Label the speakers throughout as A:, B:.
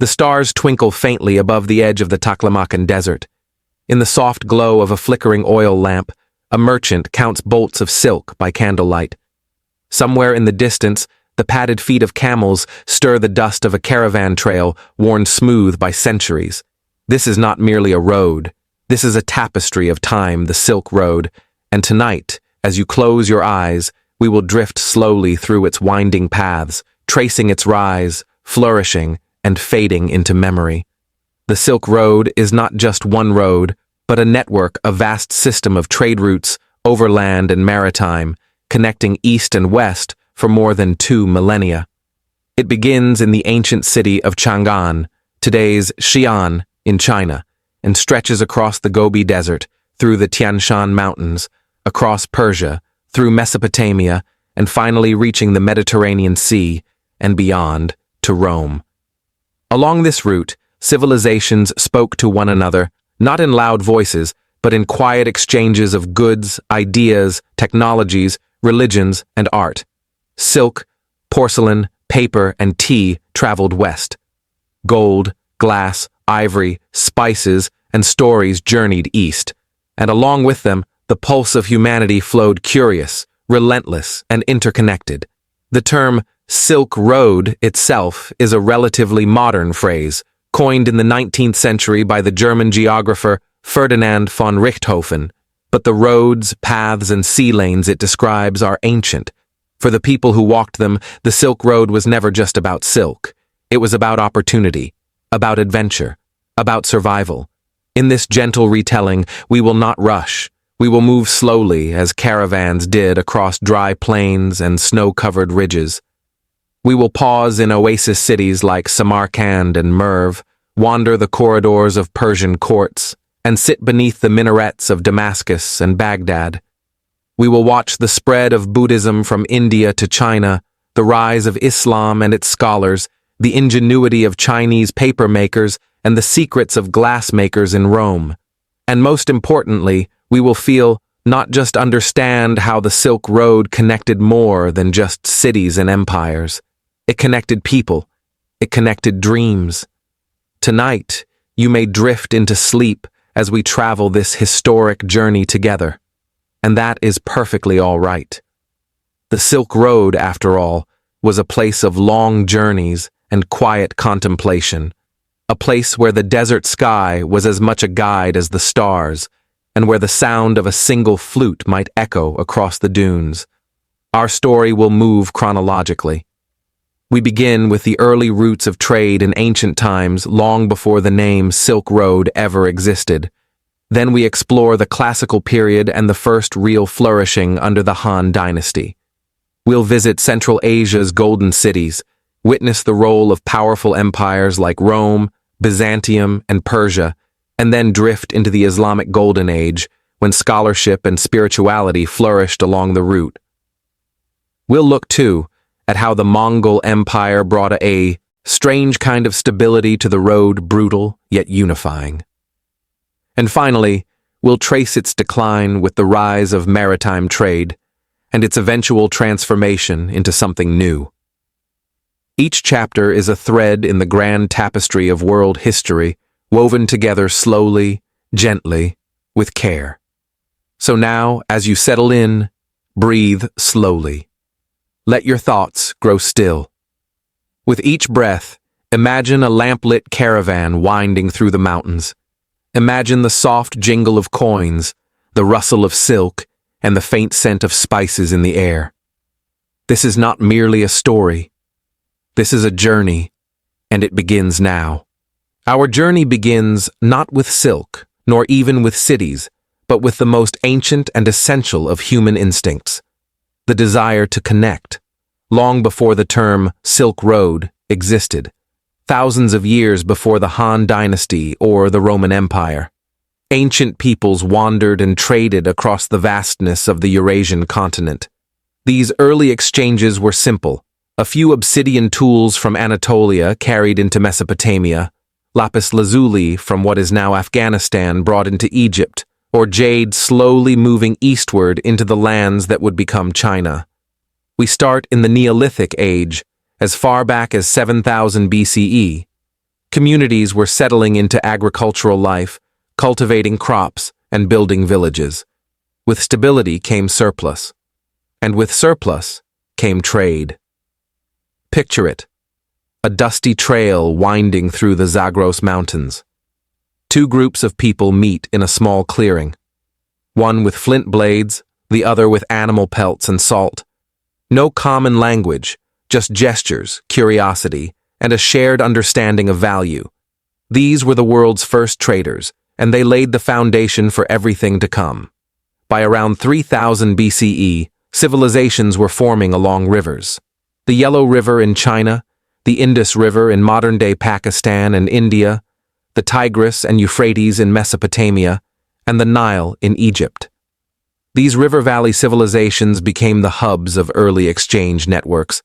A: The stars twinkle faintly above the edge of the Taklamakan desert. In the soft glow of a flickering oil lamp, a merchant counts bolts of silk by candlelight. Somewhere in the distance, the padded feet of camels stir the dust of a caravan trail worn smooth by centuries. This is not merely a road. This is a tapestry of time, the Silk Road, and tonight, as you close your eyes, we will drift slowly through its winding paths, tracing its rise, flourishing, and fading into memory. The Silk Road is not just one road, but a network, a vast system of trade routes, overland and maritime, connecting east and west for more than 2 millennia. It begins in the ancient city of Chang'an, today's Xi'an, in China, and stretches across the Gobi Desert, through the Tian Shan Mountains, across Persia, through Mesopotamia, and finally reaching the Mediterranean Sea, and beyond, to Rome. Along this route, civilizations spoke to one another, not in loud voices, but in quiet exchanges of goods, ideas, technologies, religions, and art. Silk, porcelain, paper, and tea traveled west. Gold, glass, ivory, spices, and stories journeyed east, and along with them, the pulse of humanity flowed curious, relentless, and interconnected. The term Silk Road itself is a relatively modern phrase, coined in the 19th century by the German geographer Ferdinand von Richthofen, but the roads, paths, and sea lanes it describes are ancient. For the people who walked them, the Silk Road was never just about silk. It was about opportunity, about adventure, about survival. In this gentle retelling, we will not rush. We will move slowly, as caravans did across dry plains and snow-covered ridges. We will pause in oasis cities like Samarkand and Merv, wander the corridors of Persian courts, and sit beneath the minarets of Damascus and Baghdad. We will watch the spread of Buddhism from India to China, the rise of Islam and its scholars, the ingenuity of Chinese paper makers, and the secrets of glass makers in Rome. And most importantly, we will feel, not just understand, how the Silk Road connected more than just cities and empires. It connected people. It connected dreams. Tonight, you may drift into sleep as we travel this historic journey together. And that is perfectly all right. The Silk Road, after all, was a place of long journeys and quiet contemplation, a place where the desert sky was as much a guide as the stars, and where the sound of a single flute might echo across the dunes. Our story will move chronologically. We begin with the early roots of trade in ancient times, long before the name Silk Road ever existed. Then we explore the classical period and the first real flourishing under the Han Dynasty. We'll visit Central Asia's golden cities, witness the role of powerful empires like Rome, Byzantium, and Persia, and then drift into the Islamic Golden Age, when scholarship and spirituality flourished along the route. We'll look, too, at how the Mongol Empire brought a strange kind of stability to the road, brutal yet unifying. And finally, we'll trace its decline with the rise of maritime trade and its eventual transformation into something new. Each chapter is a thread in the grand tapestry of world history, woven together slowly, gently, with care. So now, as you settle in, breathe slowly. Let your thoughts grow still. With each breath, imagine a lamplit caravan winding through the mountains. Imagine the soft jingle of coins, the rustle of silk, and the faint scent of spices in the air. This is not merely a story. This is a journey, and it begins now. Our journey begins not with silk, nor even with cities, but with the most ancient and essential of human instincts, the desire to connect, long before the term Silk Road existed, thousands of years before the Han Dynasty or the Roman Empire. Ancient peoples wandered and traded across the vastness of the Eurasian continent. These early exchanges were simple: a few obsidian tools from Anatolia carried into Mesopotamia, lapis lazuli from what is now Afghanistan brought into Egypt, or jade slowly moving eastward into the lands that would become China. We start in the Neolithic age, as far back as 7000 BCE. Communities were settling into agricultural life, cultivating crops and building villages. With stability came surplus, and with surplus came trade. Picture it, a dusty trail winding through the Zagros Mountains. Two groups of people meet in a small clearing, one with flint blades, the other with animal pelts and salt. No common language, just gestures, curiosity, and a shared understanding of value. These were the world's first traders, and they laid the foundation for everything to come. By around 3000 BCE, civilizations were forming along rivers. The Yellow River in China, the Indus River in modern-day Pakistan and India, the Tigris and Euphrates in Mesopotamia, and the Nile in Egypt. These river valley civilizations became the hubs of early exchange networks.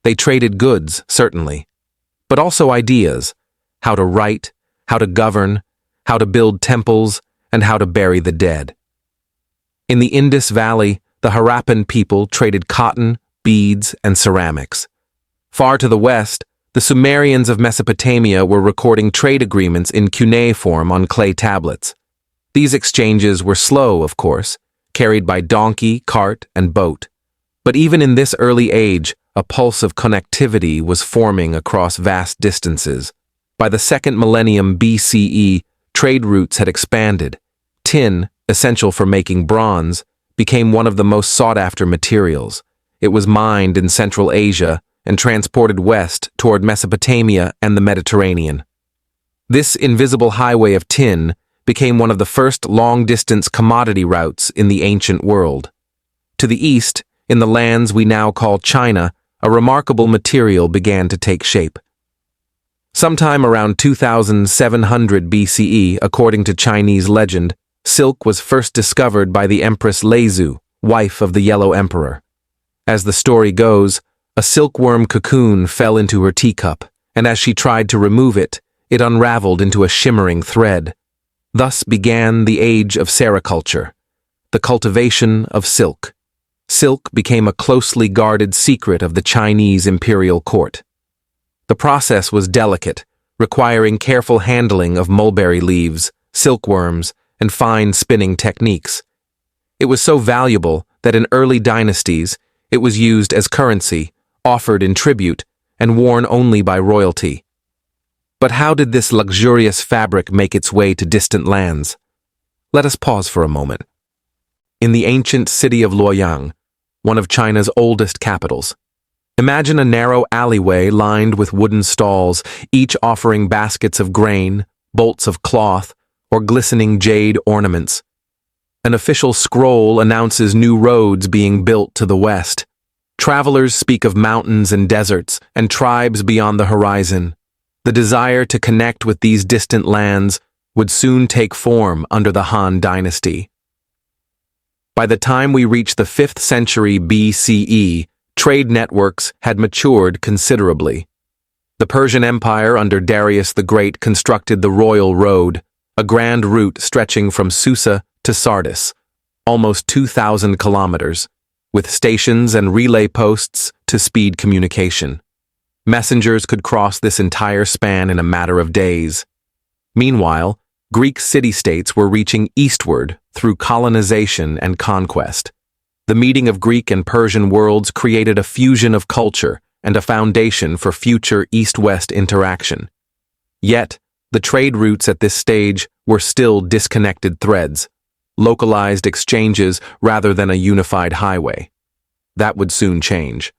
A: They traded goods, certainly, but also ideas, how to write, how to govern, how to build temples, and how to bury the dead. In the Indus Valley, the Harappan people traded cotton, beads, and ceramics. Far to the west, the Sumerians of Mesopotamia were recording trade agreements in cuneiform on clay tablets. These exchanges were slow, of course, carried by donkey, cart, and boat. But even in this early age, a pulse of connectivity was forming across vast distances. By the second millennium BCE, trade routes had expanded. Tin, essential for making bronze, became one of the most sought-after materials. It was mined in Central Asia and transported west toward Mesopotamia and the Mediterranean. This invisible highway of tin became one of the first long-distance commodity routes in the ancient world. To the east, in the lands we now call China, a remarkable material began to take shape. Sometime around 2700 BCE, according to Chinese legend, silk was first discovered by the Empress Leizu, wife of the Yellow Emperor. As the story goes, a silkworm cocoon fell into her teacup, and as she tried to remove it, it unraveled into a shimmering thread. Thus began the age of sericulture, the cultivation of silk. Silk became a closely guarded secret of the Chinese imperial court. The process was delicate, requiring careful handling of mulberry leaves, silkworms, and fine spinning techniques. It was so valuable that in early dynasties, it was used as currency, offered in tribute, and worn only by royalty. But how did this luxurious fabric make its way to distant lands? Let us pause for a moment. In the ancient city of Luoyang, one of China's oldest capitals, imagine a narrow alleyway lined with wooden stalls, each offering baskets of grain, bolts of cloth, or glistening jade ornaments. An official scroll announces new roads being built to the west. Travelers speak of mountains and deserts, and tribes beyond the horizon. The desire to connect with these distant lands would soon take form under the Han Dynasty. By the time we reach the 5th century BCE, trade networks had matured considerably. The Persian Empire under Darius the Great constructed the Royal Road, a grand route stretching from Susa to Sardis, almost 2,000 kilometers, with stations and relay posts to speed communication. Messengers could cross this entire span in a matter of days. Meanwhile, Greek city-states were reaching eastward through colonization and conquest. The meeting of Greek and Persian worlds created a fusion of culture and a foundation for future east-west interaction. Yet, the trade routes at this stage were still disconnected threads, localized exchanges rather than a unified highway. That would soon change.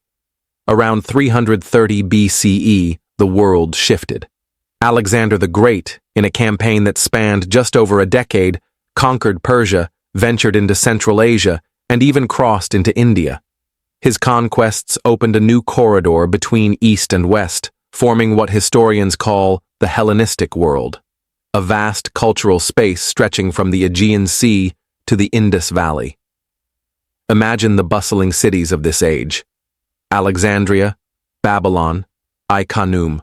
A: Around 330 BCE, the world shifted. Alexander the Great, in a campaign that spanned just over a decade, conquered Persia, ventured into Central Asia, and even crossed into India. His conquests opened a new corridor between East and West, forming what historians call the Hellenistic world, a vast cultural space stretching from the Aegean Sea to the Indus Valley. Imagine the bustling cities of this age: Alexandria, Babylon, Ai-Khanoum,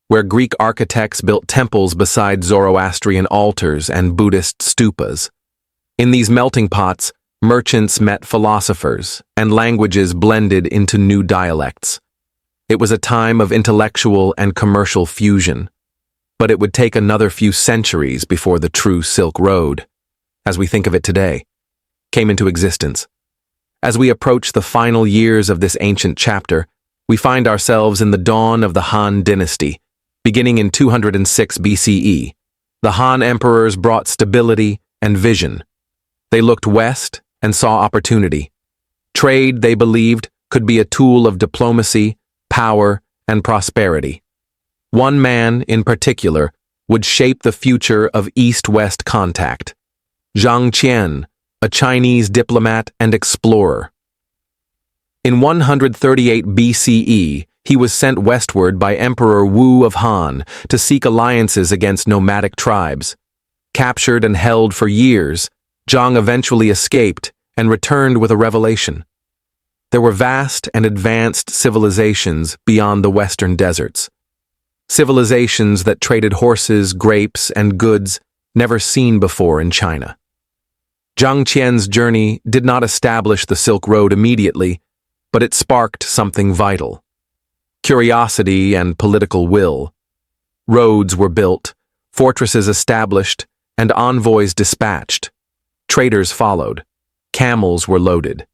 A: where Greek architects built temples beside Zoroastrian altars and Buddhist stupas. In these melting pots, merchants met philosophers, and languages blended into new dialects. It was a time of intellectual and commercial fusion. But it would take another few centuries before the true Silk Road, as we think of it today, came into existence. As we approach the final years of this ancient chapter, we find ourselves in the dawn of the Han Dynasty, beginning in 206 BCE. The Han emperors brought stability and vision. They looked west and saw opportunity. Trade, they believed, could be a tool of diplomacy, power, and prosperity. One man, in particular, would shape the future of East-West contact. Zhang Qian, a Chinese diplomat and explorer. In 138 BCE, he was sent westward by Emperor Wu of Han to seek alliances against nomadic tribes. Captured and held for years, Zhang eventually escaped and returned with a revelation. There were vast and advanced civilizations beyond the western deserts. Civilizations that traded horses, grapes, and goods never seen before in China. Zhang Qian's journey did not establish the Silk Road immediately, but it sparked something vital. Curiosity and political will. Roads were built, fortresses established, and envoys dispatched. Traders followed. Camels were loaded.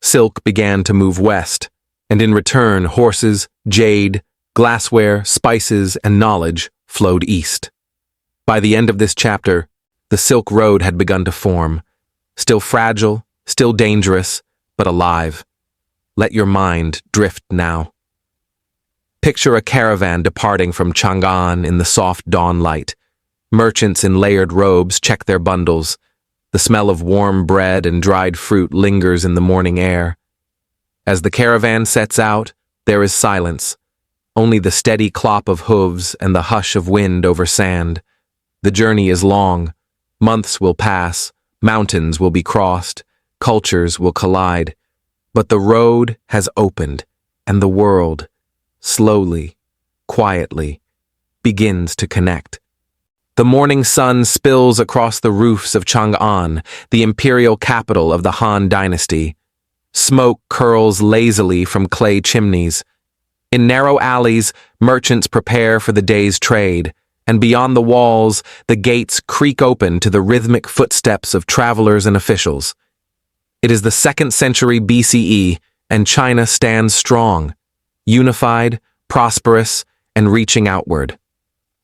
A: Silk began to move west, and in return horses, jade, glassware, spices, and knowledge flowed east. By the end of this chapter, the Silk Road had begun to form, still fragile, still dangerous, but alive. Let your mind drift now. Picture a caravan departing from Chang'an in the soft dawn light. Merchants in layered robes check their bundles. The smell of warm bread and dried fruit lingers in the morning air. As the caravan sets out, there is silence. Only the steady clop of hooves and the hush of wind over sand. The journey is long. Months will pass. Mountains will be crossed. Cultures will collide. But the road has opened, and the world, slowly, quietly, begins to connect. The morning sun spills across the roofs of Chang'an, the imperial capital of the Han Dynasty. Smoke curls lazily from clay chimneys. In narrow alleys, merchants prepare for the day's trade, and beyond the walls, the gates creak open to the rhythmic footsteps of travelers and officials. It is the 2nd century BCE, and China stands strong, unified, prosperous, and reaching outward.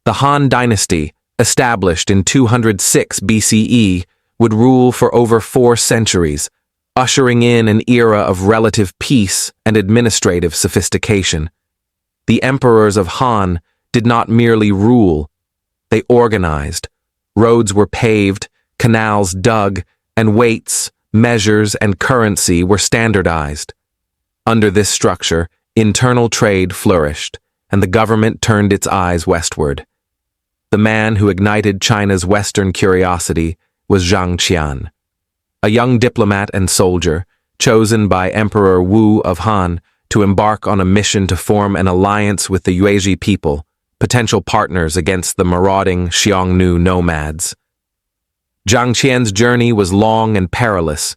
A: The Han Dynasty, established in 206 BCE, would rule for over 4 centuries, ushering in an era of relative peace and administrative sophistication. The emperors of Han did not merely rule, they organized. Roads were paved, canals dug, and weights, measures, and currency were standardized. Under this structure, internal trade flourished, and the government turned its eyes westward. The man who ignited China's Western curiosity was Zhang Qian, a young diplomat and soldier, chosen by Emperor Wu of Han to embark on a mission to form an alliance with the Yuezhi people, potential partners against the marauding Xiongnu nomads. Zhang Qian's journey was long and perilous.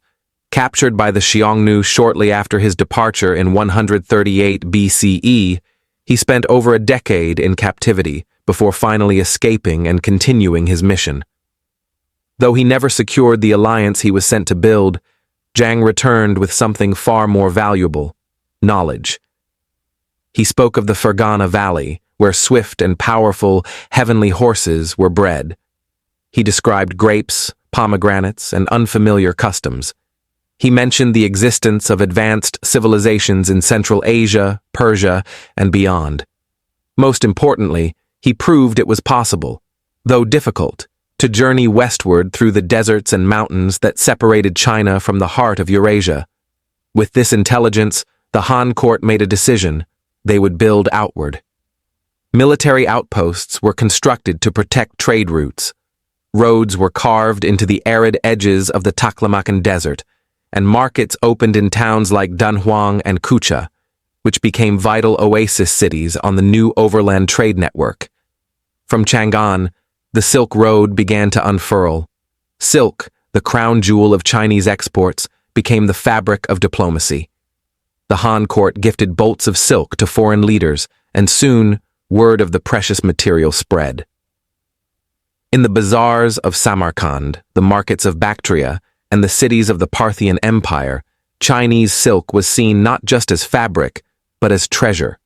A: Captured by the Xiongnu shortly after his departure in 138 BCE, he spent over a decade in captivity before finally escaping and continuing his mission. Though he never secured the alliance he was sent to build, Zhang returned with something far more valuable: knowledge. He spoke of the Fergana Valley, where swift and powerful heavenly horses were bred. He described grapes, pomegranates, and unfamiliar customs. He mentioned the existence of advanced civilizations in Central Asia, Persia, and beyond. Most importantly, he proved it was possible, though difficult, to journey westward through the deserts and mountains that separated China from the heart of Eurasia. With this intelligence, the Han court made a decision: they would build outward. Military outposts were constructed to protect trade routes. Roads were carved into the arid edges of the Taklamakan Desert, and markets opened in towns like Dunhuang and Kucha, which became vital oasis cities on the new overland trade network. From Chang'an, the Silk Road began to unfurl. Silk, the crown jewel of Chinese exports, became the fabric of diplomacy. The Han court gifted bolts of silk to foreign leaders, and soon, word of the precious material spread. In the bazaars of Samarkand, the markets of Bactria, and the cities of the Parthian Empire, Chinese silk was seen not just as fabric, but as treasure.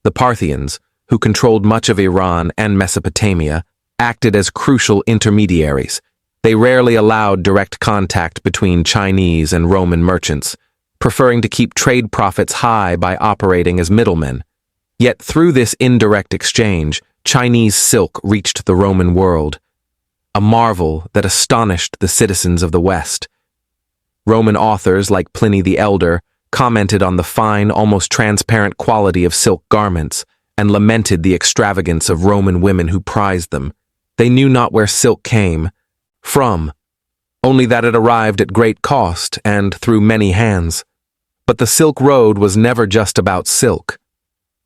A: The Parthians, who controlled much of Iran and Mesopotamia, acted as crucial intermediaries. They rarely allowed direct contact between Chinese and Roman merchants, preferring to keep trade profits high by operating as middlemen. Yet through this indirect exchange, Chinese silk reached the Roman world, a marvel that astonished the citizens of the West. Roman authors like Pliny the Elder commented on the fine, almost transparent quality of silk garments and lamented the extravagance of Roman women who prized them. They knew not where silk came from, only that it arrived at great cost and through many hands. But the Silk Road was never just about silk.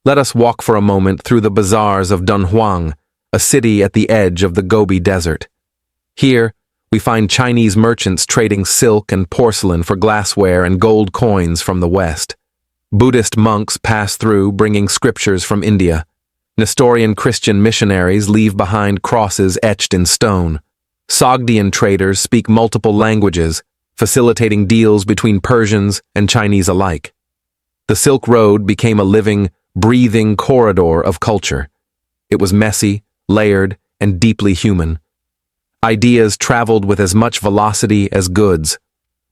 A: Let us walk for a moment through the bazaars of Dunhuang, a city at the edge of the Gobi Desert. Here, we find Chinese merchants trading silk and porcelain for glassware and gold coins from the West. Buddhist monks pass through, bringing scriptures from India. Nestorian Christian missionaries leave behind crosses etched in stone. Sogdian traders speak multiple languages, facilitating deals between Persians and Chinese alike. The Silk Road became a living, breathing corridor of culture. It was messy, layered, and deeply human. Ideas traveled with as much velocity as goods.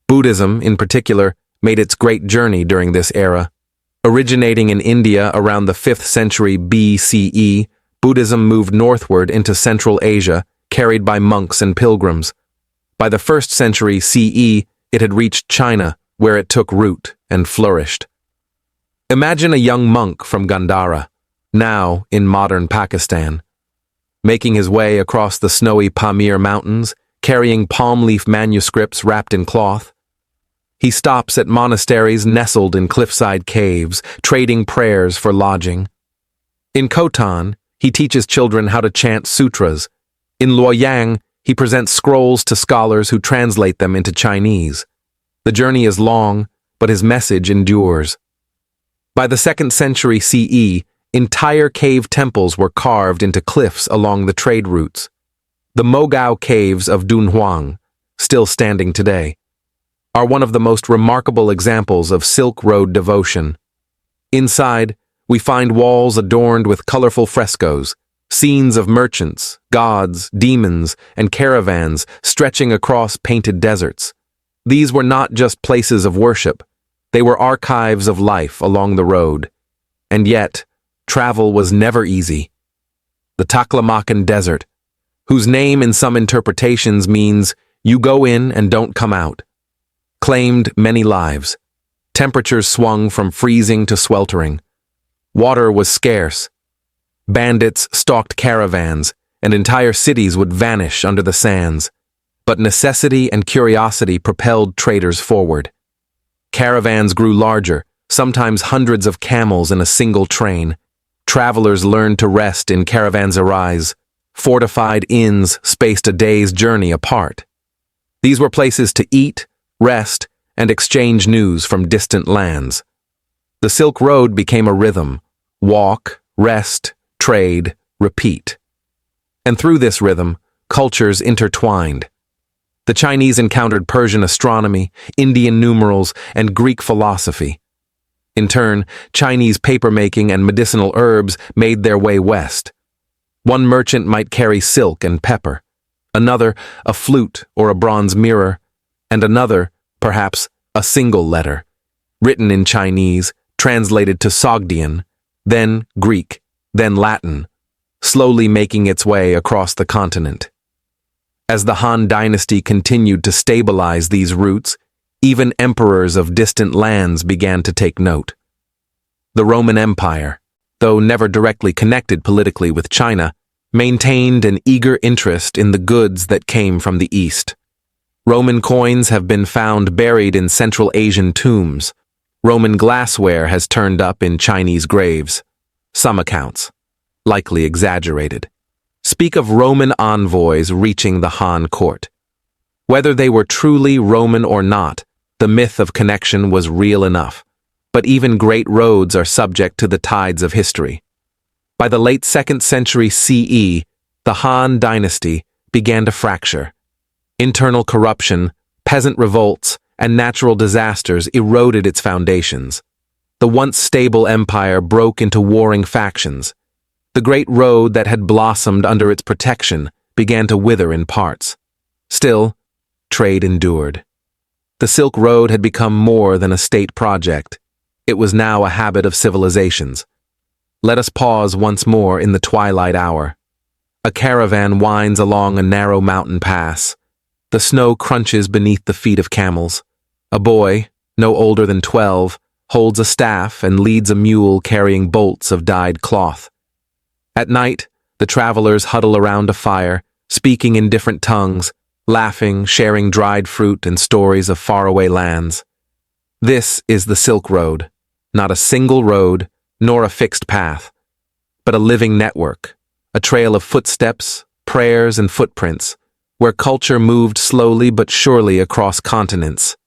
A: Buddhism, in particular, made its great journey during this era. Originating in India around the 5th century BCE, Buddhism moved northward into Central Asia, carried by monks and pilgrims. By the 1st century CE, it had reached China, where it took root and flourished. Imagine a young monk from Gandhara, now in modern Pakistan, making his way across the snowy Pamir Mountains, carrying palm leaf manuscripts wrapped in cloth. He stops at monasteries nestled in cliffside caves, trading prayers for lodging. In Khotan, he teaches children how to chant sutras. In Luoyang, he presents scrolls to scholars who translate them into Chinese. The journey is long, but his message endures. By the 2nd century CE, entire cave temples were carved into cliffs along the trade routes. The Mogao Caves of Dunhuang, still standing today, are one of the most remarkable examples of Silk Road devotion. Inside, we find walls adorned with colorful frescoes, scenes of merchants, gods, demons, and caravans stretching across painted deserts. These were not just places of worship, they were archives of life along the road. And yet, travel was never easy. The Taklamakan Desert, whose name in some interpretations means you go in and don't come out, claimed many lives. Temperatures swung from freezing to sweltering. Water was scarce. Bandits stalked caravans, and entire cities would vanish under the sands. But necessity and curiosity propelled traders forward. Caravans grew larger, sometimes hundreds of camels in a single train. Travelers learned to rest in caravanserais, fortified inns spaced a day's journey apart. These were places to eat, rest, and exchange news from distant lands. The Silk Road became a rhythm: walk, rest, trade, repeat. And through this rhythm, cultures intertwined. The Chinese encountered Persian astronomy, Indian numerals, and Greek philosophy. In turn, Chinese papermaking and medicinal herbs made their way west. One merchant might carry silk and pepper, another a flute or a bronze mirror, and another, perhaps, a single letter, written in Chinese, translated to Sogdian, then Greek, then Latin, slowly making its way across the continent. As the Han Dynasty continued to stabilize these routes, even emperors of distant lands began to take note. The Roman Empire, though never directly connected politically with China, maintained an eager interest in the goods that came from the East. Roman coins have been found buried in Central Asian tombs. Roman glassware has turned up in Chinese graves. Some accounts, likely exaggerated, speak of Roman envoys reaching the Han court. Whether they were truly Roman or not, the myth of connection was real enough. But even great roads are subject to the tides of history. By the late 2nd century CE, the Han Dynasty, began to fracture. Internal corruption, peasant revolts, and natural disasters eroded its foundations. The once stable empire broke into warring factions. The great road that had blossomed under its protection began to wither in parts. Still, trade endured. The Silk Road had become more than a state project. It was now a habit of civilizations. Let us pause once more in the twilight hour. A caravan winds along a narrow mountain pass. The snow crunches beneath the feet of camels. A boy, no older than 12, holds a staff and leads a mule carrying bolts of dyed cloth. At night, the travelers huddle around a fire, speaking in different tongues, laughing, sharing dried fruit and stories of faraway lands. This is the Silk Road, not a single road, nor a fixed path, but a living network, a trail of footsteps, prayers, and footprints, where culture moved slowly but surely across continents.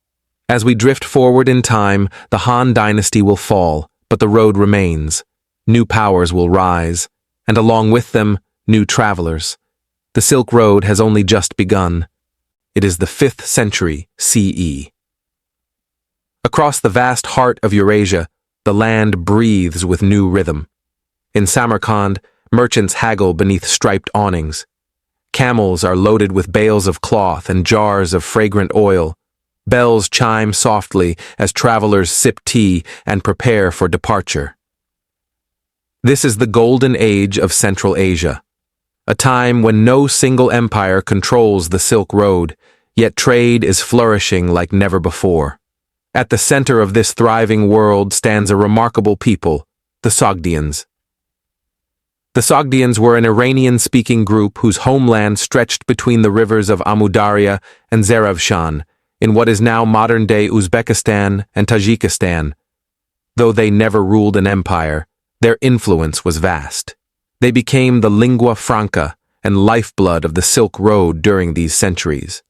A: As we drift forward in time, the Han Dynasty will fall, but the road remains. New powers will rise, and along with them, new travelers. The Silk Road has only just begun. It is the 5th century CE. Across the vast heart of Eurasia, the land breathes with new rhythm. In Samarkand, merchants haggle beneath striped awnings. Camels are loaded with bales of cloth and jars of fragrant oil. Bells chime softly as travelers sip tea and prepare for departure. This is the golden age of Central Asia, a time when no single empire controls the Silk Road, yet trade is flourishing like never before. At the center of this thriving world stands a remarkable people, the Sogdians. The Sogdians were an Iranian-speaking group whose homeland stretched between the rivers of Amudarya and Zarafshan, in what is now modern-day Uzbekistan and Tajikistan. Though they never ruled an empire, their influence was vast. They became the lingua franca and lifeblood of the Silk Road during these centuries.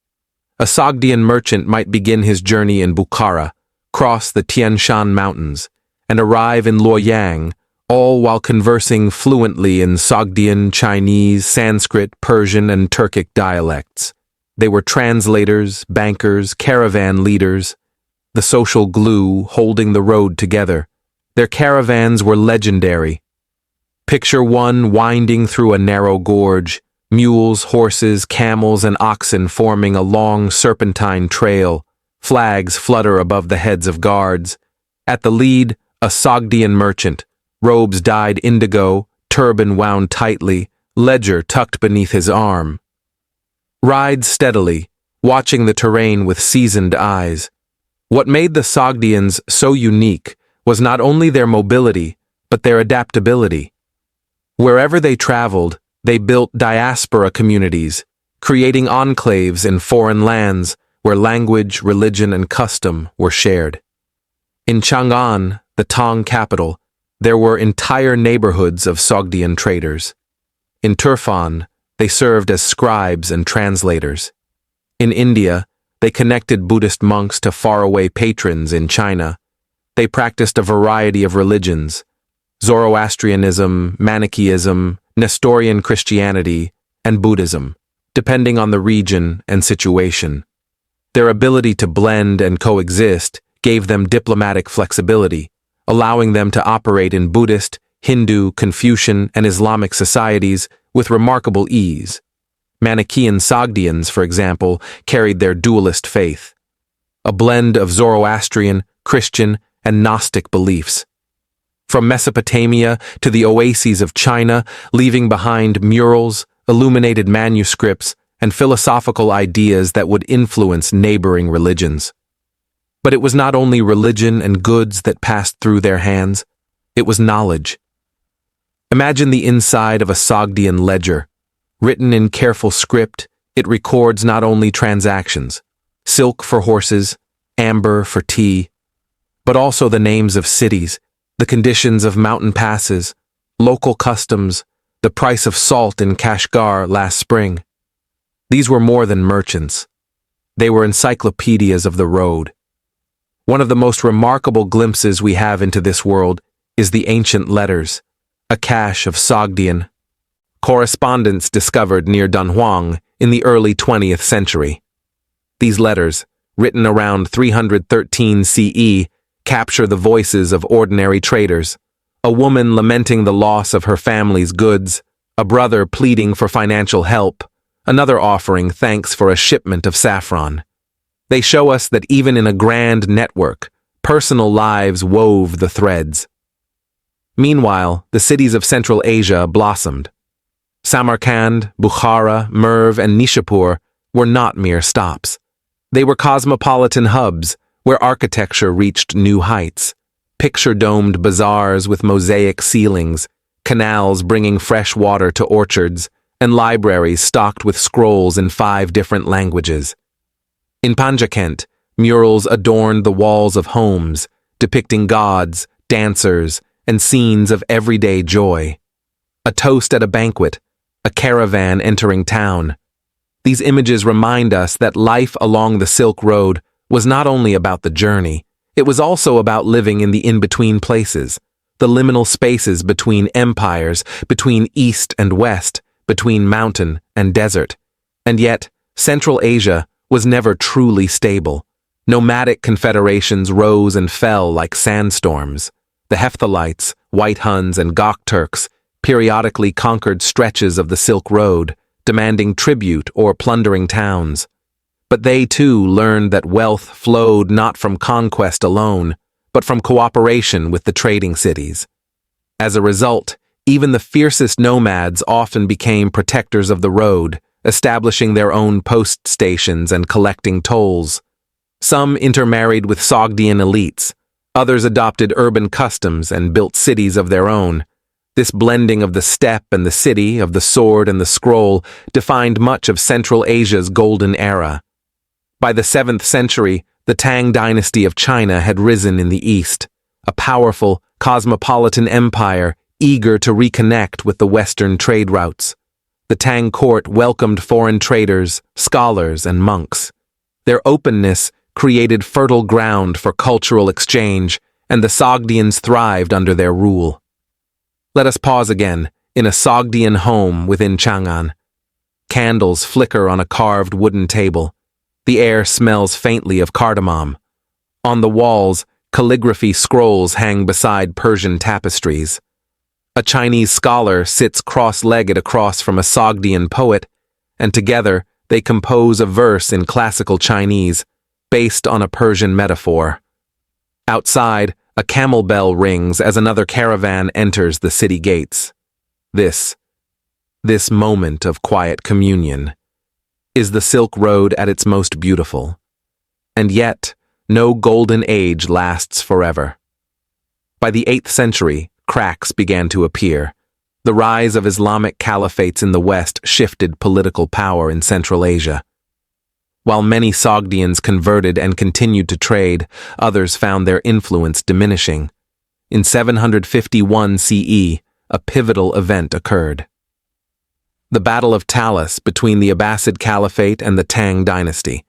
A: A Sogdian merchant might begin his journey in Bukhara, cross the Tian Shan Mountains, and arrive in Luoyang, all while conversing fluently in Sogdian, Chinese, Sanskrit, Persian, and Turkic dialects. They were translators, bankers, caravan leaders, the social glue holding the road together. Their caravans were legendary. Picture one winding through a narrow gorge, mules, horses, camels, and oxen forming a long serpentine trail. Flags flutter above the heads of guards. At the lead, a Sogdian merchant, robes dyed indigo, turban wound tightly, ledger tucked beneath his arm. Rides steadily, watching the terrain with seasoned eyes. What made the Sogdians so unique was not only their mobility, but their adaptability. Wherever they traveled, they built diaspora communities, creating enclaves in foreign lands where language, religion, and custom were shared. In Chang'an, the Tang capital, there were entire neighborhoods of Sogdian traders. In Turfan, they served as scribes and translators. In India, they connected Buddhist monks to faraway patrons in China. They practiced a variety of religions: Zoroastrianism, Manichaeism, Nestorian Christianity, and Buddhism, depending on the region and situation. Their ability to blend and coexist gave them diplomatic flexibility, allowing them to operate in Buddhist, Hindu, Confucian, and Islamic societies with remarkable ease. Manichaean Sogdians, for example, carried their dualist faith, a blend of Zoroastrian, Christian, and Gnostic beliefs. From Mesopotamia to the oases of China, leaving behind murals, illuminated manuscripts, and philosophical ideas that would influence neighboring religions. But it was not only religion and goods that passed through their hands, it was knowledge. Imagine the inside of a Sogdian ledger. Written in careful script, it records not only transactions, silk for horses, amber for tea, but also the names of cities, the conditions of mountain passes, local customs, the price of salt in Kashgar last spring. These were more than merchants. They were encyclopedias of the road. One of the most remarkable glimpses we have into this world is the ancient letters, a cache of Sogdian correspondence discovered near Dunhuang in the early 20th century. These letters, written around 313 CE, capture the voices of ordinary traders, a woman lamenting the loss of her family's goods, a brother pleading for financial help, another offering thanks for a shipment of saffron. They show us that even in a grand network, personal lives wove the threads. Meanwhile, the cities of Central Asia blossomed. Samarkand, Bukhara, Merv, and Nishapur were not mere stops. They were cosmopolitan hubs where architecture reached new heights. Picture-domed bazaars with mosaic ceilings, canals bringing fresh water to orchards, and libraries stocked with scrolls in 5 different languages. In Panjakent, murals adorned the walls of homes, depicting gods, dancers, and scenes of everyday joy. A toast at a banquet, a caravan entering town. These images remind us that life along the Silk Road was not only about the journey, it was also about living in the in-between places, the liminal spaces between empires, between East and West, between mountain and desert. And yet, Central Asia was never truly stable. Nomadic confederations rose and fell like sandstorms. The Hephthalites, White Huns, and Gok Turks periodically conquered stretches of the Silk Road, demanding tribute or plundering towns. But they too learned that wealth flowed not from conquest alone, but from cooperation with the trading cities. As a result, even the fiercest nomads often became protectors of the road, establishing their own post stations and collecting tolls. Some intermarried with Sogdian elites, others adopted urban customs and built cities of their own. This blending of the steppe and the city, of the sword and the scroll, defined much of Central Asia's golden era. By the 7th century, the Tang Dynasty of China had risen in the east, a powerful, cosmopolitan empire eager to reconnect with the Western trade routes. The Tang court welcomed foreign traders, scholars, and monks. Their openness created fertile ground for cultural exchange, and the Sogdians thrived under their rule. Let us pause again, in a Sogdian home within Chang'an. Candles flicker on a carved wooden table. The air smells faintly of cardamom. On the walls, calligraphy scrolls hang beside Persian tapestries. A Chinese scholar sits cross-legged across from a Sogdian poet, and together they compose a verse in classical Chinese, based on a Persian metaphor. Outside, a camel bell rings as another caravan enters the city gates. This moment of quiet communion is the Silk Road at its most beautiful. And yet, no golden age lasts forever. By the 8th century, cracks began to appear. The rise of Islamic caliphates in the West shifted political power in Central Asia. While many Sogdians converted and continued to trade, others found their influence diminishing. In 751 CE, a pivotal event occurred. The Battle of Talas between the Abbasid Caliphate and the Tang Dynasty.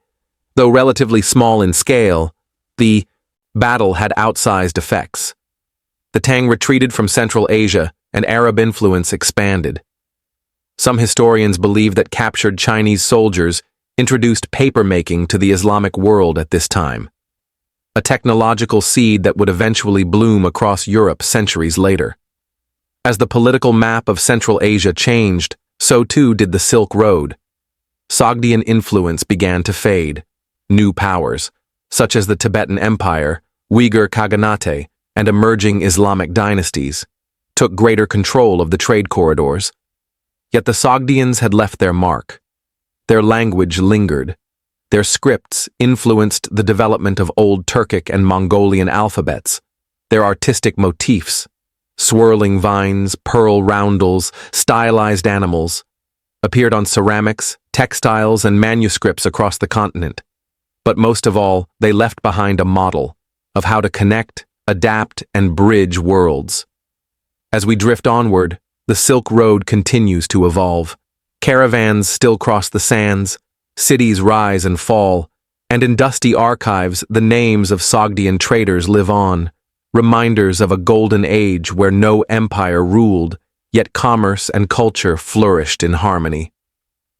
A: Though relatively small in scale, the battle had outsized effects. The Tang retreated from Central Asia, and Arab influence expanded. Some historians believe that captured Chinese soldiers introduced paper-making to the Islamic world at this time, a technological seed that would eventually bloom across Europe centuries later. As the political map of Central Asia changed, so too did the Silk Road. Sogdian influence began to fade. New powers, such as the Tibetan Empire, Uyghur Khaganate, and emerging Islamic dynasties, took greater control of the trade corridors. Yet the Sogdians had left their mark. Their language lingered. Their scripts influenced the development of Old Turkic and Mongolian alphabets. Their artistic motifs, swirling vines, pearl roundels, stylized animals, appeared on ceramics, textiles, and manuscripts across the continent. But most of all, they left behind a model of how to connect, adapt, and bridge worlds. As we drift onward, the Silk Road continues to evolve. Caravans still cross the sands, cities rise and fall, and in dusty archives the names of Sogdian traders live on, reminders of a golden age where no empire ruled, yet commerce and culture flourished in harmony.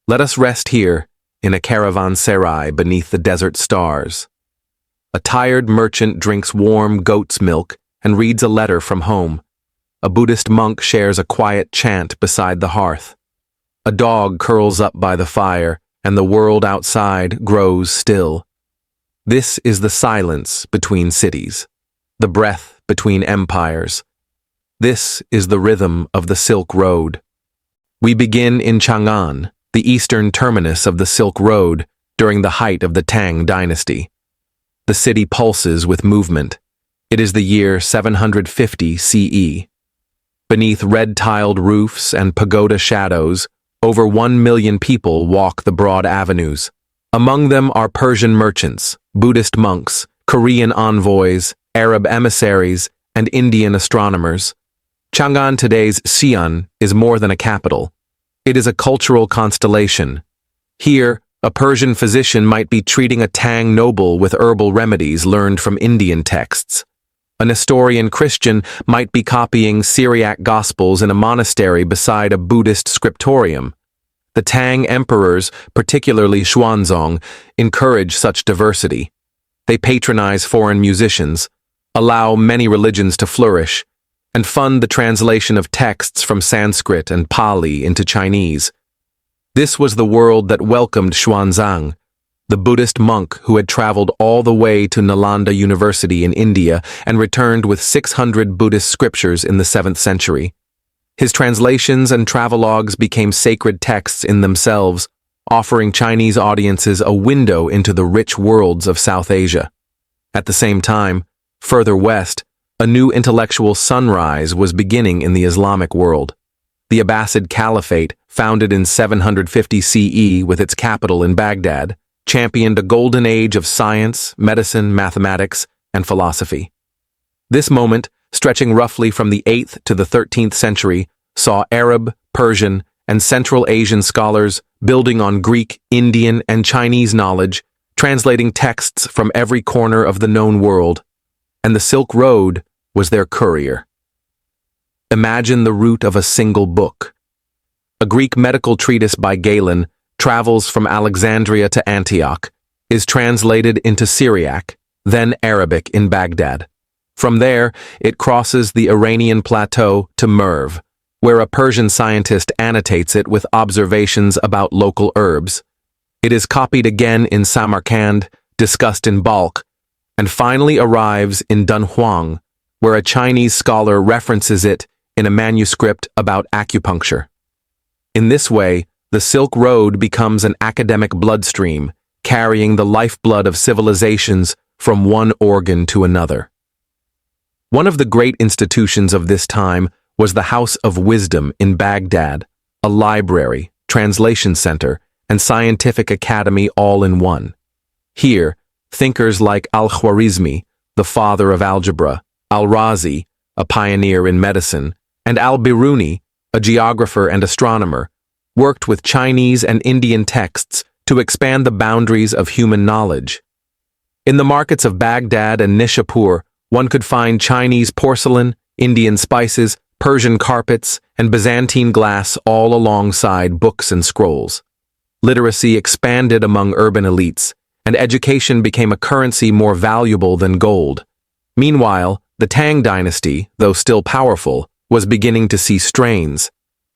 A: Let us rest here, in a caravanserai beneath the desert stars. A tired merchant drinks warm goat's milk and reads a letter from home. A Buddhist monk shares a quiet chant beside the hearth. A dog curls up by the fire, and the world outside grows still. This is the silence between cities, the breath between empires. This is the rhythm of the Silk Road. We begin in Chang'an, the eastern terminus of the Silk Road, during the height of the Tang Dynasty. The city pulses with movement. It is the year 750 CE. Beneath red-tiled roofs and pagoda shadows, over 1 million people walk the broad avenues. Among them are Persian merchants, Buddhist monks, Korean envoys, Arab emissaries, and Indian astronomers. Chang'an, today's Xi'an, is more than a capital. It is a cultural constellation. Here, a Persian physician might be treating a Tang noble with herbal remedies learned from Indian texts. An Nestorian Christian might be copying Syriac Gospels in a monastery beside a Buddhist scriptorium. The Tang emperors, particularly Xuanzong, encourage such diversity. They patronize foreign musicians, allow many religions to flourish, and fund the translation of texts from Sanskrit and Pali into Chinese. This was the world that welcomed Xuanzang, the Buddhist monk who had traveled all the way to Nalanda University in India and returned with 600 Buddhist scriptures in the 7th century. His translations and travelogues became sacred texts in themselves, offering Chinese audiences a window into the rich worlds of South Asia. At the same time, further west, a new intellectual sunrise was beginning in the Islamic world. The Abbasid Caliphate, founded in 750 CE with its capital in Baghdad, championed a golden age of science, medicine, mathematics, and philosophy. This moment, stretching roughly from the 8th to the 13th century, saw Arab, Persian, and Central Asian scholars building on Greek, Indian, and Chinese knowledge, translating texts from every corner of the known world, and the Silk Road was their courier. Imagine the route of a single book. A Greek medical treatise by Galen travels from Alexandria to Antioch, is translated into Syriac, then Arabic in Baghdad. From there, it crosses the Iranian plateau to Merv, where a Persian scientist annotates it with observations about local herbs. It is copied again in Samarkand, discussed in Balkh, and finally arrives in Dunhuang, where a Chinese scholar references it in a manuscript about acupuncture. In this way, the Silk Road becomes an academic bloodstream, carrying the lifeblood of civilizations from one organ to another. One of the great institutions of this time was the House of Wisdom in Baghdad, a library, translation center, and scientific academy all in one. Here, thinkers like Al-Khwarizmi, the father of algebra, Al-Razi, a pioneer in medicine, and Al-Biruni, a geographer and astronomer, worked with Chinese and Indian texts to expand the boundaries of human knowledge. In the markets of Baghdad and Nishapur, one could find Chinese porcelain, Indian spices, Persian carpets, and Byzantine glass all alongside books and scrolls. Literacy expanded among urban elites, and education became a currency more valuable than gold. Meanwhile, the Tang Dynasty, though still powerful, was beginning to see strains.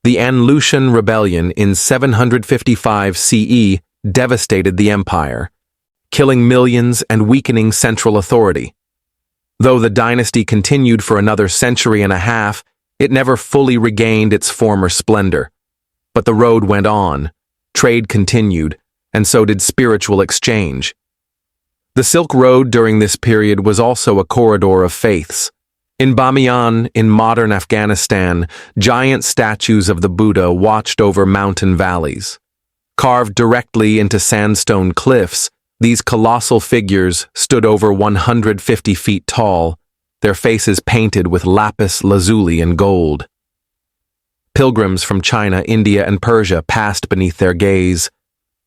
A: The An-Lushan Rebellion in 755 CE devastated the empire, killing millions and weakening central authority. Though the dynasty continued for another century and a half, it never fully regained its former splendor. But the road went on, trade continued, and so did spiritual exchange. The Silk Road during this period was also a corridor of faiths. In Bamiyan, in modern Afghanistan, giant statues of the Buddha watched over mountain valleys. Carved directly into sandstone cliffs, these colossal figures stood over 150 feet tall, their faces painted with lapis lazuli and gold. Pilgrims from China, India, and Persia passed beneath their gaze.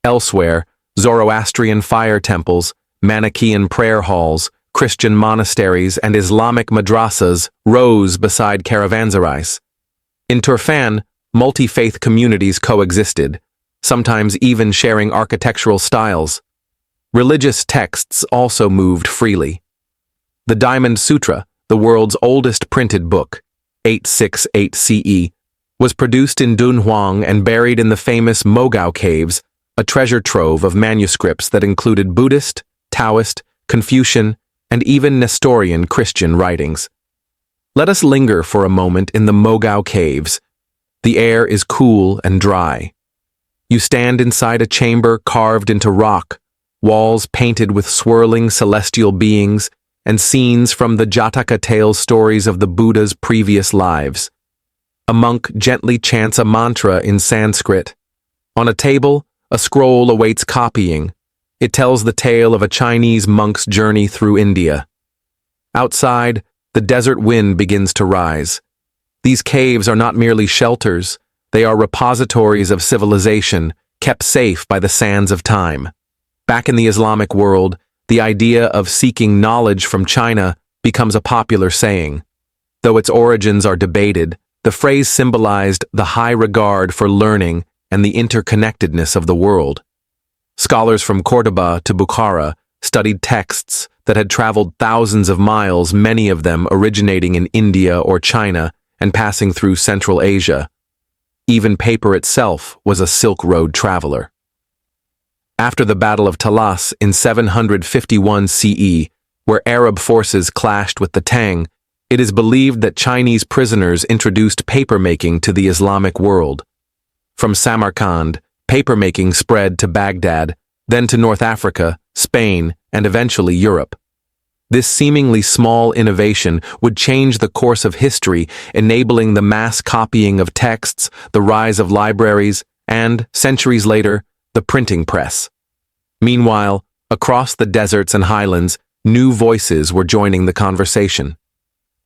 A: Elsewhere, Zoroastrian fire temples, Manichaean prayer halls, Christian monasteries, and Islamic madrasas rose beside caravanserais. In Turfan, multi-faith communities coexisted. sometimes even sharing architectural styles. Religious texts also moved freely. The Diamond Sutra, the world's oldest printed book, 868 CE, was produced in Dunhuang and buried in the famous Mogao Caves, a treasure trove of manuscripts that included Buddhist, Taoist, Confucian, and even Nestorian Christian writings. Let us linger for a moment in the Mogao Caves. The air is cool and dry. You stand inside a chamber carved into rock, walls painted with swirling celestial beings, and scenes from the Jataka tale stories of the Buddha's previous lives. A monk gently chants a mantra in Sanskrit. On a table, a scroll awaits copying. It tells the tale of a Chinese monk's journey through India. Outside, the desert wind begins to rise. These caves are not merely shelters, they are repositories of civilization, kept safe by the sands of time. Back in the Islamic world, the idea of seeking knowledge from China becomes a popular saying. Though its origins are debated, the phrase symbolized the high regard for learning and the interconnectedness of the world. Scholars from Cordoba to Bukhara studied texts that had traveled thousands of miles, many of them originating in India or China and passing through Central Asia. Even paper itself was a Silk Road traveler. After the Battle of Talas in 751 CE, where Arab forces clashed with the Tang, it is believed that Chinese prisoners introduced papermaking to the Islamic world. From Samarkand, papermaking spread to Baghdad, then to North Africa, Spain, and eventually Europe. This seemingly small innovation would change the course of history, enabling the mass copying of texts, the rise of libraries, and, centuries later, the printing press. Meanwhile, across the deserts and highlands, new voices were joining the conversation.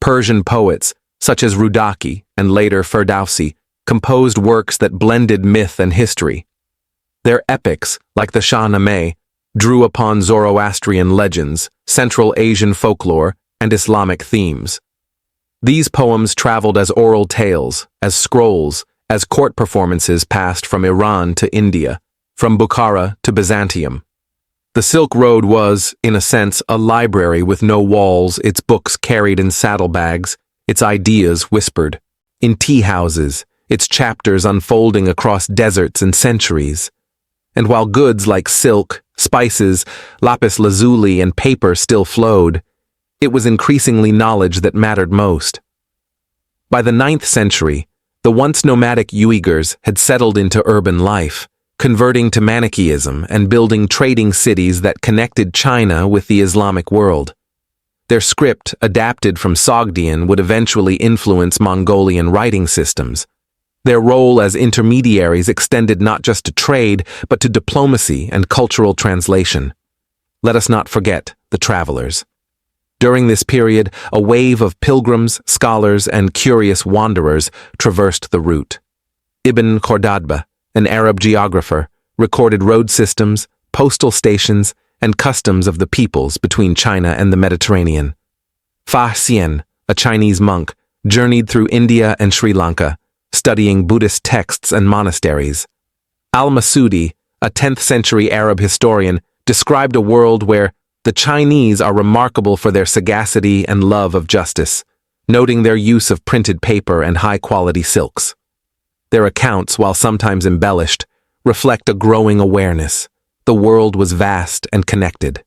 A: Persian poets, such as Rudaki and later Ferdowsi, composed works that blended myth and history. Their epics, like the Shahnameh, drew upon Zoroastrian legends, Central Asian folklore, and Islamic themes. These poems traveled as oral tales, as scrolls, as court performances passed from Iran to India, from Bukhara to Byzantium. The Silk Road was, in a sense, a library with no walls, its books carried in saddlebags, its ideas whispered. In tea houses, its chapters unfolding across deserts and centuries. And while goods like silk, spices, lapis lazuli, and paper still flowed, it was increasingly knowledge that mattered most. By the 9th century, the once nomadic Uyghurs had settled into urban life, converting to Manichaeism and building trading cities that connected China with the Islamic world. Their script, adapted from Sogdian, would eventually influence Mongolian writing systems. Their role as intermediaries extended not just to trade, but to diplomacy and cultural translation. Let us not forget the travelers. During this period, a wave of pilgrims, scholars, and curious wanderers traversed the route. Ibn Khordadbeh, an Arab geographer, recorded road systems, postal stations, and customs of the peoples between China and the Mediterranean. Fa Xian, a Chinese monk, journeyed through India and Sri Lanka, studying Buddhist texts and monasteries. Al-Masudi, a 10th century Arab historian, described a world where the Chinese are remarkable for their sagacity and love of justice, noting their use of printed paper and high-quality silks. Their accounts, while sometimes embellished, reflect a growing awareness. The world was vast and connected.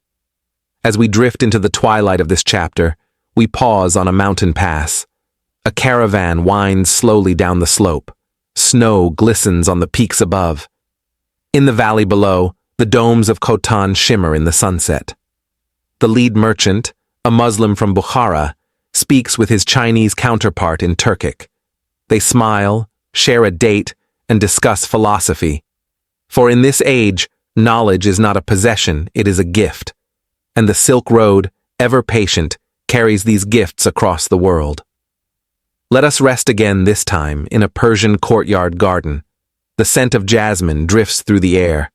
A: As we drift into the twilight of this chapter, we pause on a mountain pass. A caravan winds slowly down the slope. Snow glistens on the peaks above. In the valley below, the domes of Khotan shimmer in the sunset. The lead merchant, a Muslim from Bukhara, speaks with his Chinese counterpart in Turkic. They smile, share a date, and discuss philosophy. For in this age, knowledge is not a possession, it is a gift. And the Silk Road, ever patient, carries these gifts across the world. Let us rest again this time in a Persian courtyard garden. The scent of jasmine drifts through the air.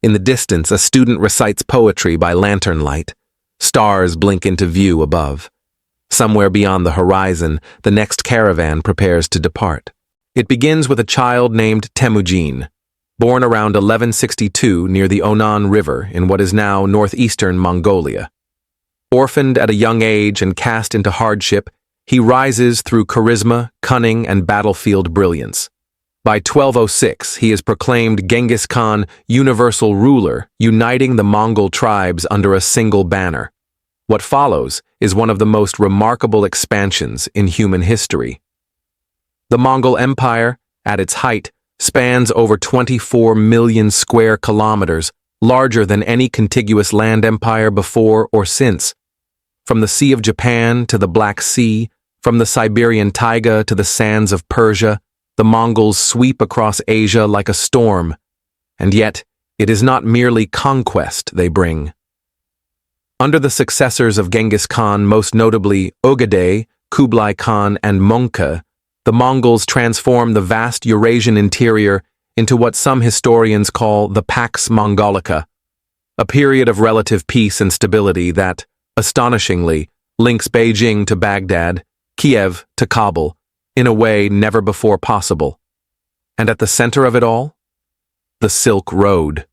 A: In the distance, a student recites poetry by lantern light. Stars blink into view above. Somewhere beyond the horizon, the next caravan prepares to depart. It begins with a child named Temujin. born around 1162 near the Onan River in what is now northeastern Mongolia. Orphaned at a young age and cast into hardship, he rises through charisma, cunning, and battlefield brilliance. By 1206, he is proclaimed Genghis Khan, universal ruler, uniting the Mongol tribes under a single banner. What follows is one of the most remarkable expansions in human history. The Mongol Empire, at its height, spans over 24 million square kilometers, larger than any contiguous land empire before or since. From the Sea of Japan to the Black Sea, from the Siberian taiga to the sands of Persia, the Mongols sweep across Asia like a storm, and yet it is not merely conquest they bring. Under the successors of Genghis Khan, most notably Ögedei, Kublai Khan, and Mongke, the Mongols transform the vast Eurasian interior into what some historians call the Pax Mongolica, a period of relative peace and stability that, astonishingly, links Beijing to Baghdad, Kiev to Kabul, in a way never before possible. And at the center of it all? The Silk Road.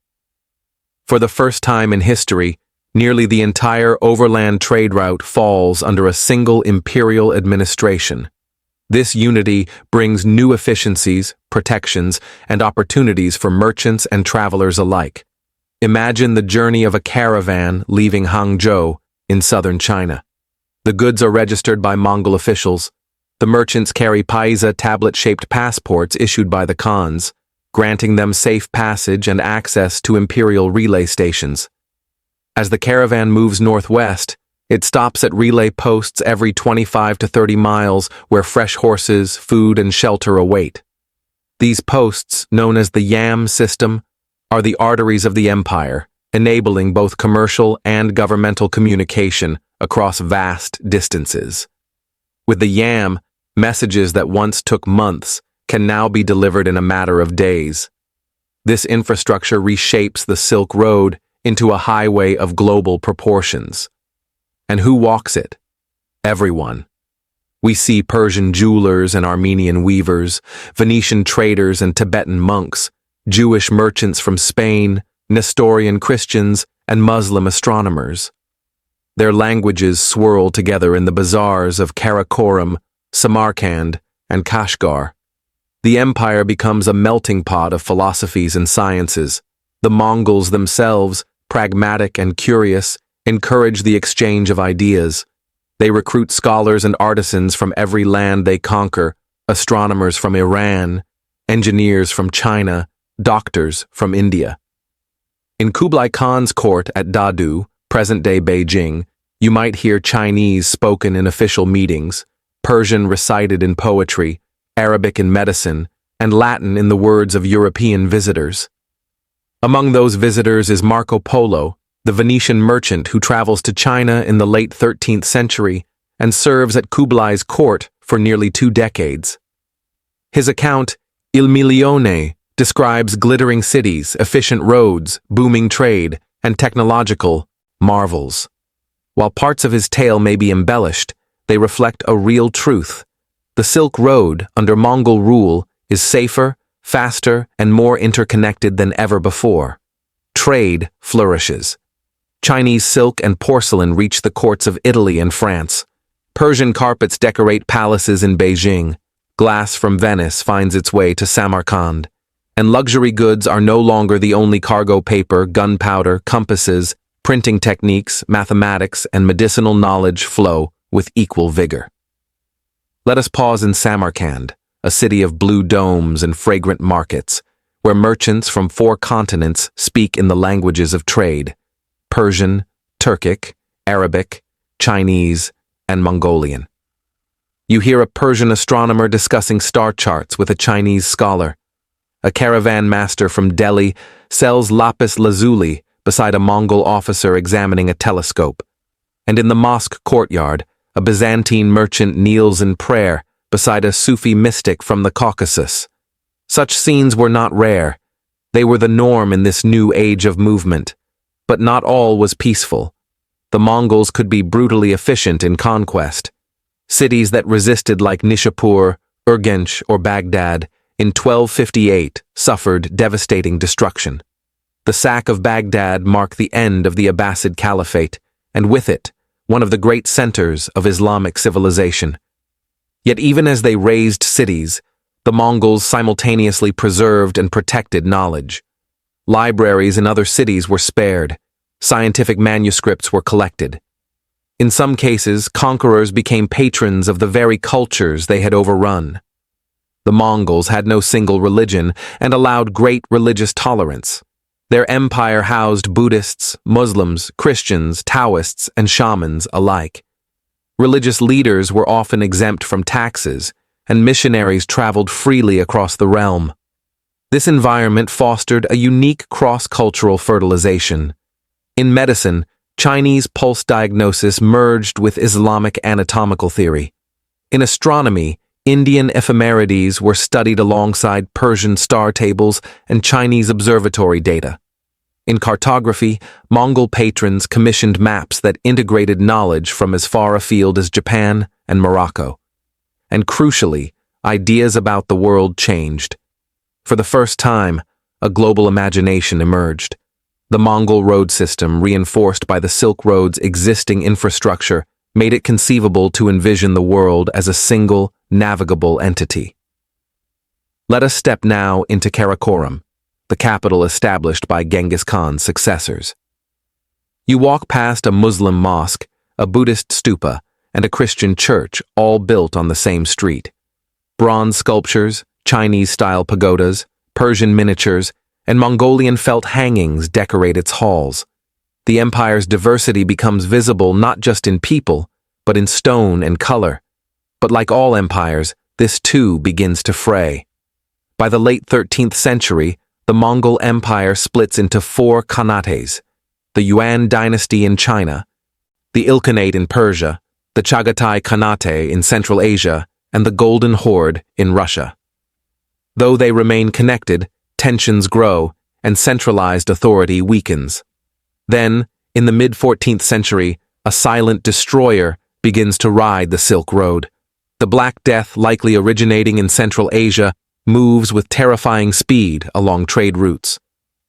A: For the first time in history, nearly the entire overland trade route falls under a single imperial administration. This unity brings new efficiencies, protections, and opportunities for merchants and travelers alike. Imagine the journey of a caravan leaving Hangzhou in southern China. The goods are registered by Mongol officials. The merchants carry paisa tablet-shaped passports issued by the Khans, granting them safe passage and access to imperial relay stations. As the caravan moves northwest, it stops at relay posts every 25 to 30 miles where fresh horses, food, and shelter await. These posts, known as the Yam system, are the arteries of the empire, enabling both commercial and governmental communication across vast distances. With the Yam, messages that once took months can now be delivered in a matter of days. This infrastructure reshapes the Silk Road into a highway of global proportions. And who walks it? Everyone. We see Persian jewelers and Armenian weavers, Venetian traders and Tibetan monks, Jewish merchants from Spain, Nestorian Christians, and Muslim astronomers. Their languages swirl together in the bazaars of Karakoram, Samarkand, and Kashgar. The empire becomes a melting pot of philosophies and sciences. The Mongols themselves, pragmatic and curious, encourage the exchange of ideas. They recruit scholars and artisans from every land they conquer, astronomers from Iran, engineers from China, doctors from India. In Kublai Khan's court at Dadu, present-day Beijing, you might hear Chinese spoken in official meetings, Persian recited in poetry, Arabic in medicine, and Latin in the words of European visitors. Among those visitors is Marco Polo, the Venetian merchant who travels to China in the late 13th century and serves at Kublai's court for nearly 2 decades. His account, Il Milione, describes glittering cities, efficient roads, booming trade, and technological marvels. While parts of his tale may be embellished, they reflect a real truth. The Silk Road, under Mongol rule, is safer, faster, and more interconnected than ever before. Trade flourishes. Chinese silk and porcelain reach the courts of Italy and France. Persian carpets decorate palaces in Beijing. Glass from Venice finds its way to Samarkand. And luxury goods are no longer the only cargo paper, gunpowder, compasses, printing techniques, mathematics, and medicinal knowledge flow with equal vigor. Let us pause in Samarkand, a city of blue domes and fragrant markets, where merchants from 4 continents speak in the languages of trade: Persian, Turkic, Arabic, Chinese, and Mongolian. You hear a Persian astronomer discussing star charts with a Chinese scholar. A caravan master from Delhi sells lapis lazuli beside a Mongol officer examining a telescope. And in the mosque courtyard, a Byzantine merchant kneels in prayer beside a Sufi mystic from the Caucasus. Such scenes were not rare. They were the norm in this new age of movement. But not all was peaceful. The Mongols could be brutally efficient in conquest. Cities that resisted like Nishapur, Urgench, or Baghdad in 1258, suffered devastating destruction. The sack of Baghdad marked the end of the Abbasid Caliphate, and with it, one of the great centers of Islamic civilization. Yet even as they razed cities, the Mongols simultaneously preserved and protected knowledge. Libraries in other cities were spared, scientific manuscripts were collected. In some cases, conquerors became patrons of the very cultures they had overrun. The Mongols had no single religion and allowed great religious tolerance. Their empire housed Buddhists, Muslims, Christians, Taoists, and shamans alike. Religious leaders were often exempt from taxes, and missionaries traveled freely across the realm. This environment fostered a unique cross-cultural fertilization. In medicine, Chinese pulse diagnosis merged with Islamic anatomical theory. In astronomy, Indian ephemerides were studied alongside Persian star tables and Chinese observatory data. In cartography, Mongol patrons commissioned maps that integrated knowledge from as far afield as Japan and Morocco. And crucially, ideas about the world changed. For the first time, a global imagination emerged. The Mongol road system, reinforced by the Silk Road's existing infrastructure, made it conceivable to envision the world as a single, navigable entity. Let us step now into Karakoram, the capital established by Genghis Khan's successors. You walk past a Muslim mosque, a Buddhist stupa, and a Christian church, all built on the same street. Bronze sculptures, Chinese-style pagodas, Persian miniatures, and Mongolian felt hangings decorate its halls. The empire's diversity becomes visible not just in people, but in stone and color. But like all empires, this too begins to fray. By the late 13th century, the Mongol Empire splits into four khanates: the Yuan Dynasty in China, the Ilkhanate in Persia, the Chagatai Khanate in Central Asia, and the Golden Horde in Russia. Though they remain connected, tensions grow, and centralized authority weakens. Then, in the mid-14th century, a silent destroyer begins to ride the Silk Road. The Black Death, likely originating in Central Asia, moves with terrifying speed along trade routes.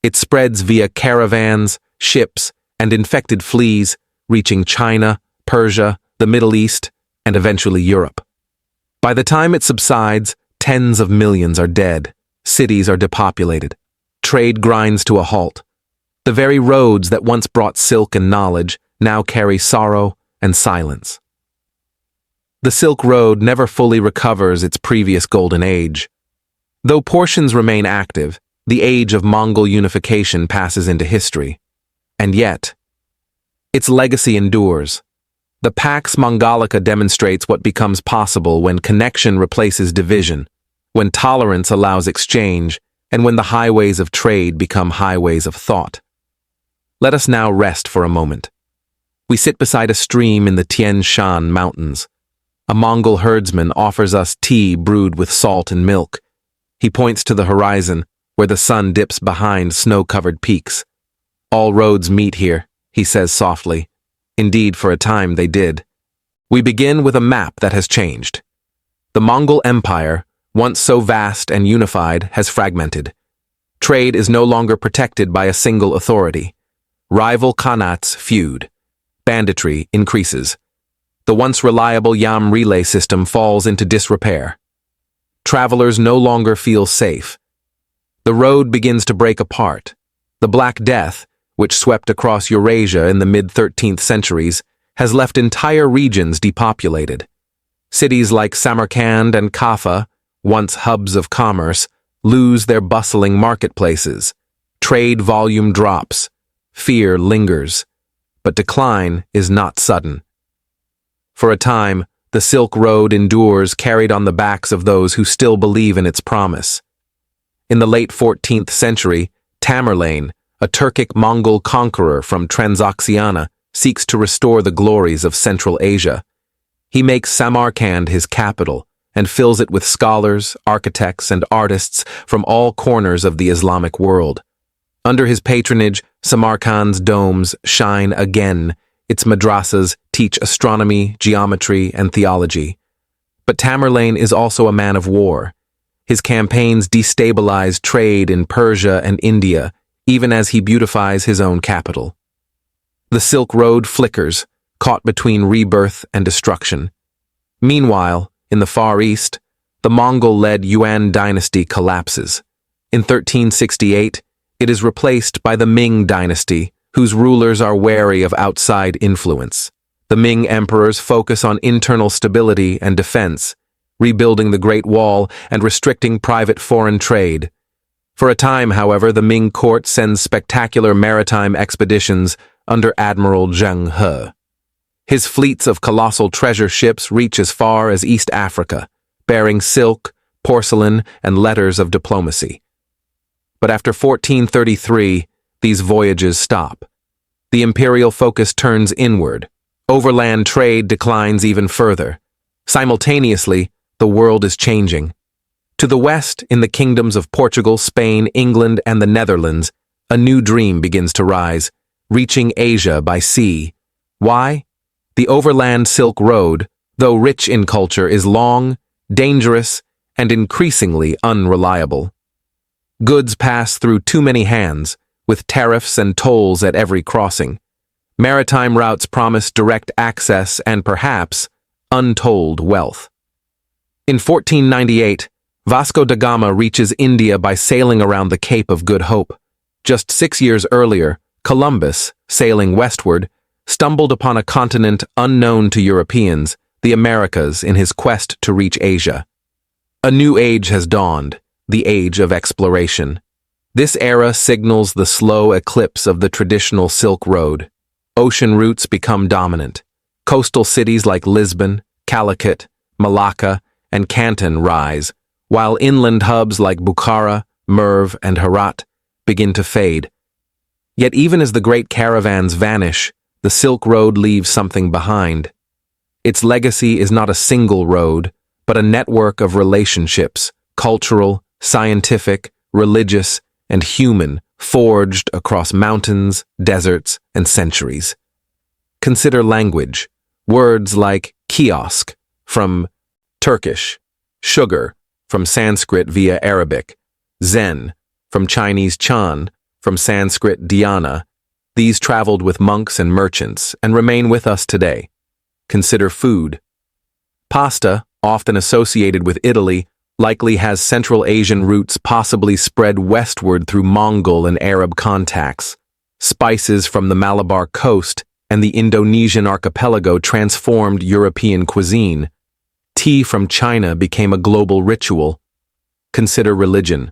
A: It spreads via caravans, ships, and infected fleas, reaching China, Persia, the Middle East, and eventually Europe. By the time it subsides, tens of millions are dead, cities are depopulated, trade grinds to a halt. The very roads that once brought silk and knowledge now carry sorrow and silence. The Silk Road never fully recovers its previous golden age. Though portions remain active, the age of Mongol unification passes into history. And yet, its legacy endures. The Pax Mongolica demonstrates what becomes possible when connection replaces division, when tolerance allows exchange, and when the highways of trade become highways of thought. Let us now rest for a moment. We sit beside a stream in the Tian Shan Mountains. A Mongol herdsman offers us tea brewed with salt and milk. He points to the horizon, where the sun dips behind snow-covered peaks. All roads meet here, he says softly. Indeed, for a time they did. We begin with a map that has changed. The Mongol Empire, once so vast and unified, has fragmented. Trade is no longer protected by a single authority. Rival khanates feud. Banditry increases. The once reliable Yam relay system falls into disrepair. Travelers no longer feel safe. The road begins to break apart. The Black Death, which swept across Eurasia in the mid-13th centuries, has left entire regions depopulated. Cities like Samarkand and Kaffa, once hubs of commerce, lose their bustling marketplaces. Trade volume drops. Fear lingers. But decline is not sudden. For a time, the Silk Road endures, carried on the backs of those who still believe in its promise. In the late 14th century, Tamerlane, a Turkic Mongol conqueror from Transoxiana, seeks to restore the glories of Central Asia. He makes Samarkand his capital and fills it with scholars, architects, and artists from all corners of the Islamic world. Under his patronage, Samarkand's domes shine again. Its madrasas teach astronomy, geometry, and theology. But Tamerlane is also a man of war. His campaigns destabilize trade in Persia and India, even as he beautifies his own capital. The Silk Road flickers, caught between rebirth and destruction. Meanwhile, in the Far East, the Mongol-led Yuan dynasty collapses. In 1368, it is replaced by the Ming dynasty, whose rulers are wary of outside influence. The Ming emperors focus on internal stability and defense, rebuilding the Great Wall and restricting private foreign trade. For a time, however, the Ming court sends spectacular maritime expeditions under Admiral Zheng He. His fleets of colossal treasure ships reach as far as East Africa, bearing silk, porcelain, and letters of diplomacy. But after 1433, these voyages stop. The imperial focus turns inward. Overland trade declines even further. Simultaneously, the world is changing. To the west, in the kingdoms of Portugal, Spain, England, and the Netherlands, a new dream begins to rise, reaching Asia by sea. Why? The overland Silk Road, though rich in culture, is long, dangerous, and increasingly unreliable. Goods pass through too many hands, with tariffs and tolls at every crossing. Maritime routes promise direct access and, perhaps, untold wealth. In 1498, Vasco da Gama reaches India by sailing around the Cape of Good Hope. Just 6 years earlier, Columbus, sailing westward, stumbled upon a continent unknown to Europeans, the Americas, in his quest to reach Asia. A new age has dawned, the age of exploration. This era signals the slow eclipse of the traditional Silk Road. Ocean routes become dominant. Coastal cities like Lisbon, Calicut, Malacca, and Canton rise, while inland hubs like Bukhara, Merv, and Herat begin to fade. Yet even as the great caravans vanish, the Silk Road leaves something behind. Its legacy is not a single road, but a network of relationships, cultural, scientific, religious, and human, forged across mountains, deserts, and centuries. Consider language. Words like kiosk, from Turkish, sugar, from Sanskrit via Arabic, Zen, from Chinese Chan, from Sanskrit dhyana. These traveled with monks and merchants and remain with us today. Consider food. Pasta, often associated with Italy, likely has Central Asian roots possibly spread westward through Mongol and Arab contacts. Spices from the Malabar coast and the Indonesian archipelago transformed European cuisine. Tea from China became a global ritual. Consider religion.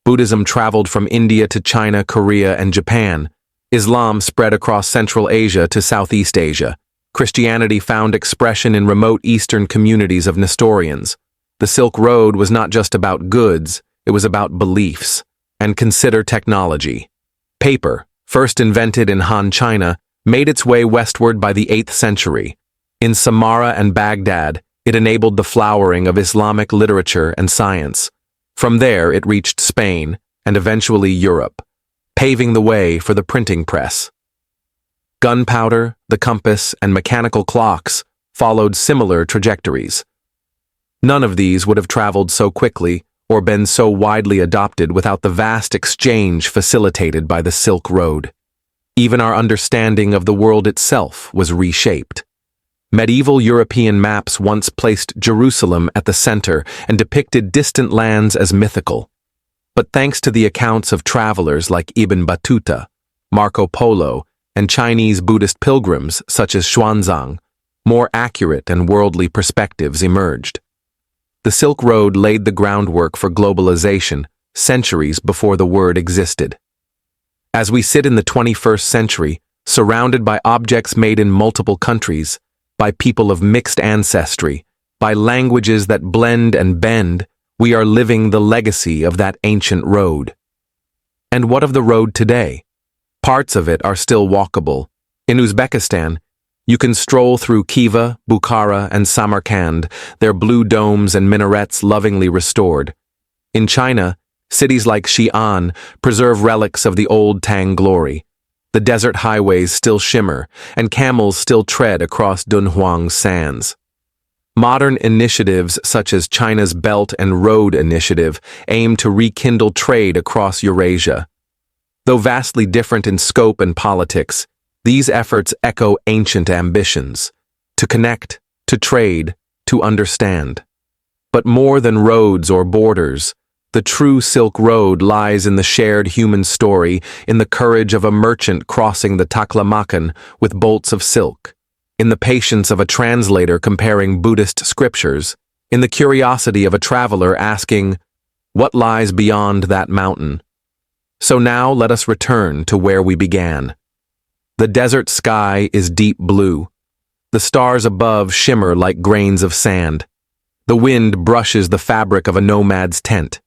A: Buddhism traveled from India to China, Korea, and Japan. Islam spread across Central Asia to Southeast Asia. Christianity found expression in remote Eastern communities of Nestorians. The Silk Road was not just about goods, it was about beliefs. And consider technology. Paper, first invented in Han China, made its way westward by the 8th century. In Samarra and Baghdad, it enabled the flowering of Islamic literature and science. From there, it reached Spain and eventually Europe, paving the way for the printing press. Gunpowder, the compass, and mechanical clocks followed similar trajectories. None of these would have traveled so quickly or been so widely adopted without the vast exchange facilitated by the Silk Road. Even our understanding of the world itself was reshaped. Medieval European maps once placed Jerusalem at the center and depicted distant lands as mythical. But thanks to the accounts of travelers like Ibn Battuta, Marco Polo, and Chinese Buddhist pilgrims such as Xuanzang, more accurate and worldly perspectives emerged. The Silk Road laid the groundwork for globalization centuries before the word existed. As we sit in the 21st century, surrounded by objects made in multiple countries, by people of mixed ancestry, by languages that blend and bend, we are living the legacy of that ancient road. And what of the road today? Parts of it are still walkable. In Uzbekistan, you can stroll through Khiva, Bukhara, and Samarkand, their blue domes and minarets lovingly restored. In China, cities like Xi'an preserve relics of the old Tang glory. The desert highways still shimmer, and camels still tread across Dunhuang's sands. Modern initiatives such as China's Belt and Road Initiative aim to rekindle trade across Eurasia. Though vastly different in scope and politics, these efforts echo ancient ambitions: to connect, to trade, to understand. But more than roads or borders, the true Silk Road lies in the shared human story, in the courage of a merchant crossing the Taklamakan with bolts of silk, in the patience of a translator comparing Buddhist scriptures, in the curiosity of a traveler asking, "What lies beyond that mountain?" So now let us return to where we began. The desert sky is deep blue. The stars above shimmer like grains of sand. The wind brushes the fabric of a nomad's tent.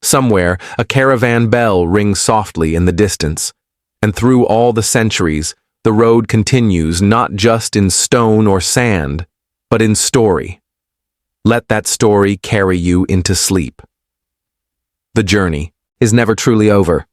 A: Somewhere, a caravan bell rings softly in the distance, and through all the centuries, the road continues not just in stone or sand, but in story. Let that story carry you into sleep. The journey is never truly over.